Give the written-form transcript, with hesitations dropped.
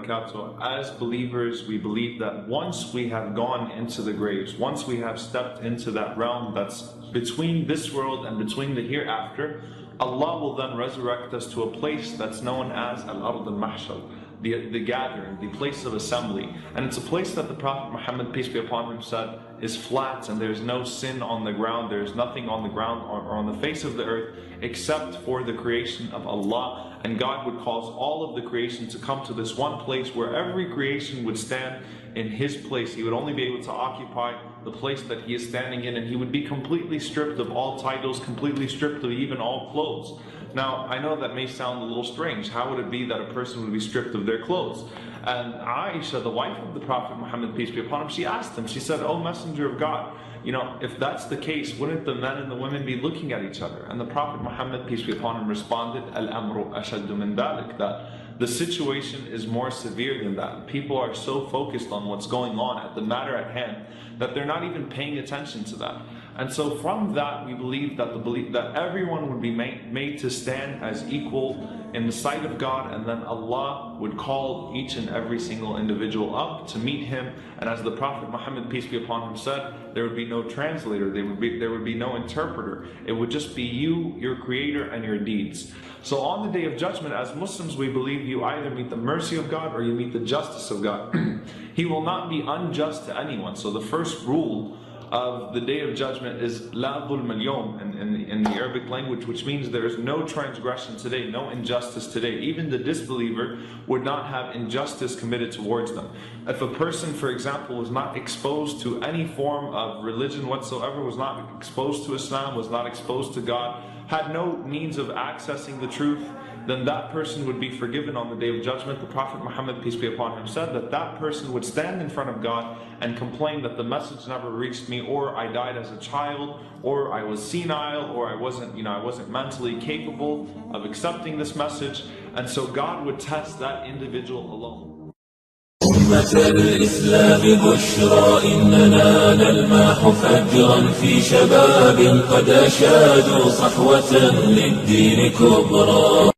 wabarakatuh. As believers, we believe that once we have gone into the graves, once we have stepped into that realm that's between this world and between the hereafter, Allah will then resurrect us to a place that's known as Al-Ard al-Mahshar, the gathering, the place of assembly. And it's a place that the Prophet Muhammad, peace be upon him, said is flat, and there's no sin on the ground, there's nothing on the ground or on the face of the earth except for the creation of Allah. And God would cause all of the creation to come to this one place where every creation would stand in His place. He would only be able to occupy the place that He is standing in, and He would be completely stripped of all titles, completely stripped of even all clothes. Now, I know that may sound a little strange. How would it be that a person would be stripped of their clothes? And Aisha, the wife of the Prophet Muhammad, peace be upon him, she asked him, she said, "O Messenger of God, if that's the case, wouldn't the men and the women be looking at each other?" And the Prophet Muhammad, peace be upon him, responded, "Al-amru ashaddu min dhalik," that the situation is more severe than that. People are so focused on what's going on at the matter at hand that they're not even paying attention to that. And so from that, we believe that everyone would be made to stand as equal in the sight of God, and then Allah would call each and every single individual up to meet Him. And as the Prophet Muhammad, peace be upon him, said, there would be no translator, there would be no interpreter. It would just be you, your Creator, and your deeds. So on the Day of Judgment, as Muslims, we believe you either meet the mercy of God or you meet the justice of God. He will not be unjust to anyone. So the first rule of the Day of Judgment is La dhulm al-yawm in the Arabic language, which means there is no transgression today, no injustice today. Even the disbeliever would not have injustice committed towards them. If a person, for example, was not exposed to any form of religion whatsoever, was not exposed to Islam, was not exposed to God, had no means of accessing the truth, then that person would be forgiven on the Day of Judgment. The Prophet Muhammad, peace be upon him, said that that person would stand in front of God and complain that the message never reached me, or I died as a child, or I was senile, or I wasn't mentally capable of accepting this message. And so God would test that individual alone. أمة الإسلام بشرى إننا نلمح فجرا في شباب قد أشادوا صحوة للدين كبرى.